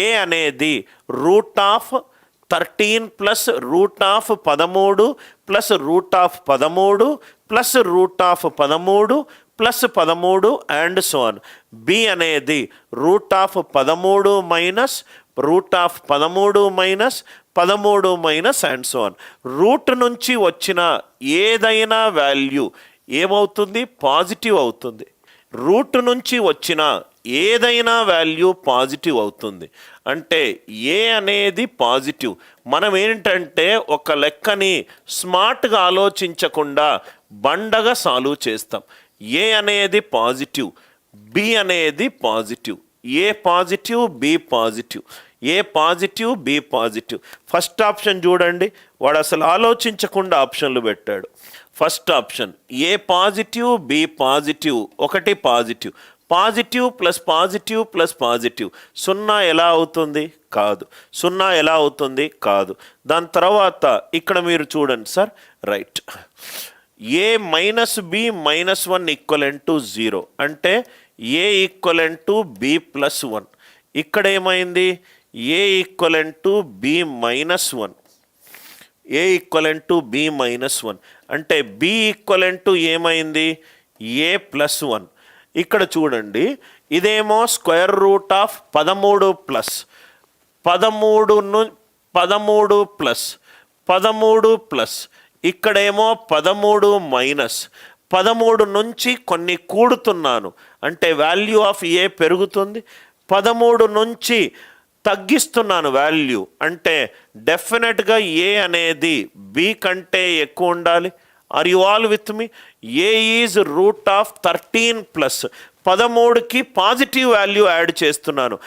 ఏ అనేది root of 13 plus root of 13 plus root of 13 plus root of 13 plus 13 and so on. B అనేది root of 13 minus root of 13 minus 13 minus and so on. Root నుంచి వచ్చిన ఏదైనా value ఏమవుతుంది? Positive అవుతుంది. Route నుంచి వచ్చిన ఏదైనా వాల్యూ పాజిటివ్ అవుతుంది. అంటే ఏ అనేది పాజిటివ్. మనం ఏంటంటే ఒక లెక్కని స్మార్ట్గా ఆలోచించకుండా బండగా సాల్వ్ చేస్తాం. ఏ అనేది పాజిటివ్, బి అనేది positive, A positive B positive, A positive B positive. First option చూడండి, వాడు అసలు ఆలోచించకుండా ఆప్షన్లు పెట్టాడు. First option A positive B positive, ఒకటి positive, positive plus positive plus positive, సున్నా ఎలా అవుతుంది? కాదు. సున్నా ఎలా అవుతుంది? కాదు. దాని తర్వాత ఇక్కడ మీరు చూడండి sir, right, A minus B minus 1 equivalent to 0 అంటే A equivalent to B plus 1. ఇక్కడ ఏమైంది? A equivalent to B minus 1, A equivalent to B minus 1 అంటే బి ఈక్వలెంట్ టు ఏమైంది? A plus 1. ఇక్కడ చూడండి, ఇదేమో square root of 13 plus 13 plus 13 plus ఇక్కడేమో 13 minus 13 నుంచి కొన్ని కూడుతున్నాను అంటే వాల్యూ ఆఫ్ ఏ పెరుగుతుంది. 13 నుంచి తగ్గిస్తున్నాను వాల్యూ అంటే డెఫినెట్గా ఏ అనేది బి కంటే ఎక్కువ ఉండాలి. Are you all with me? A is root of 13 plus 13కి పాజిటివ్ వాల్యూ యాడ్ చేస్తున్నాను.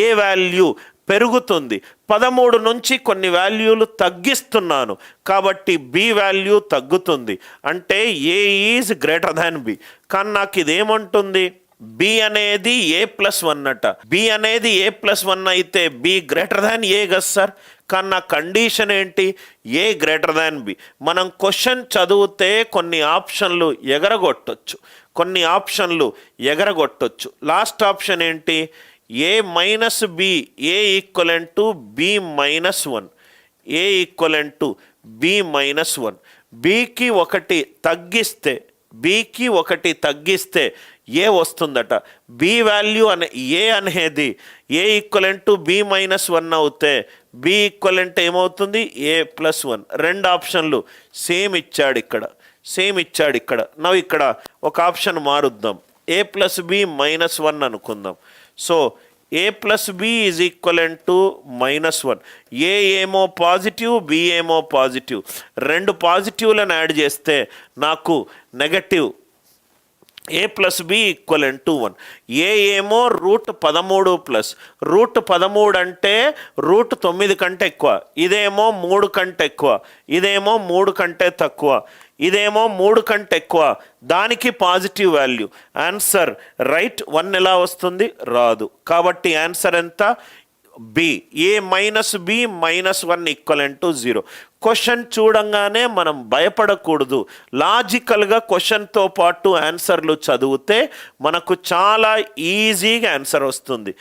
ఏ వాల్యూ పెరుగుతుంది, 13 నుంచి కొన్ని వాల్యూలు తగ్గిస్తున్నాను కాబట్టి బి వాల్యూ తగ్గుతుంది. అంటే ఏ ఈజ్ గ్రేటర్ దాన్ బి. కానీ నాకు ఇదేమంటుంది? బి అనేది ఏ ప్లస్ 1 అట. బి అనేది ఏ ప్లస్ 1 అయితే బి గ్రేటర్ దాన్ ఏ కదా సార్. కానీ నా కండిషన్ ఏంటి? A greater than B. మనం క్వశ్చన్ చదివితే కొన్ని ఆప్షన్లు ఎగరగొట్టొచ్చు. లాస్ట్ ఆప్షన్ ఏంటి? A minus B, A equivalent to B minus 1, A equivalent to B minus 1. బికి ఒకటి తగ్గిస్తే ఏ వస్తుందట. బి వాల్యూ ఏ అనేది A equivalent to B minus 1 అవుతే బి ఈక్వలెంట్ ఏమవుతుంది? A plus 1. రెండు ఆప్షన్లు సేమ్ ఇచ్చాడు ఇక్కడ. నవ్వు ఇక్కడ ఒక ఆప్షన్ మారుద్దాం, ఏ ప్లస్ బి మైనస్ 1 అనుకుందాం. So A plus B is equivalent to minus 1. A ఏమో పాజిటివ్, బి ఏమో పాజిటివ్. రెండు పాజిటివ్లను యాడ్ చేస్తే నాకు negative A plus B equivalent to 1. A ఏమో రూట్ 13 ప్లస్ రూట్ 13 అంటే రూట్ 9 కంటే ఎక్కువ, ఇదేమో 3 కంటే ఎక్కువ, ఇదేమో 3 కంటే తక్కువ, ఇదేమో 3 కంటే ఎక్కువ. దానికి పాజిటివ్ వాల్యూ. Answer right. 1 ఎలా వస్తుంది? రాదు. కాబట్టి ఆన్సర్ ఎంత? B. A minus B minus 1 equivalent to 0. Question చూడంగానే మనం భయపడకూడదు. లాజికల్గా క్వశ్చన్తో పాటు ఆన్సర్లు చదివితే మనకు చాలా ఈజీగా ఆన్సర్ వస్తుంది.